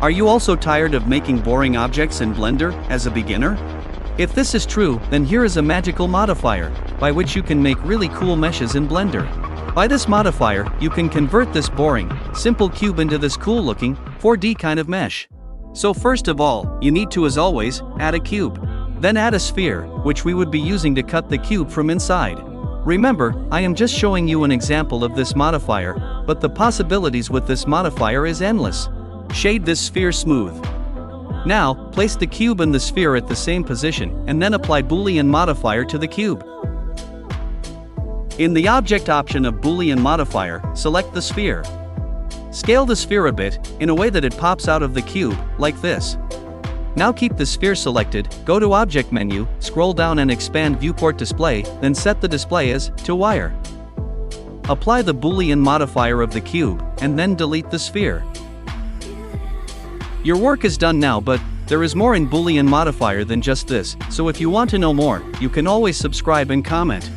Are you also tired of making boring objects in Blender as a beginner? If this is true, then here is a magical modifier, by which you can make really cool meshes in Blender. By this modifier, you can convert this boring, simple cube into this cool looking, 4D kind of mesh. So first of all, you need to, as always, add a cube. Then add a sphere, which we would be using to cut the cube from inside. Remember, I am just showing you an example of this modifier, but the possibilities with this modifier is endless. Shade this sphere smooth. Now, place the cube and the sphere at the same position, and then apply Boolean modifier to the cube. In the Object option of Boolean modifier, select the sphere. Scale the sphere a bit, in a way that it pops out of the cube, like this. Now keep the sphere selected, go to Object menu, scroll down and expand Viewport Display, then set the display as to wire. Apply the Boolean modifier of the cube, and then delete the sphere. Your work is done now, but there is more in Boolean modifier than just this, so if you want to know more, you can always subscribe and comment.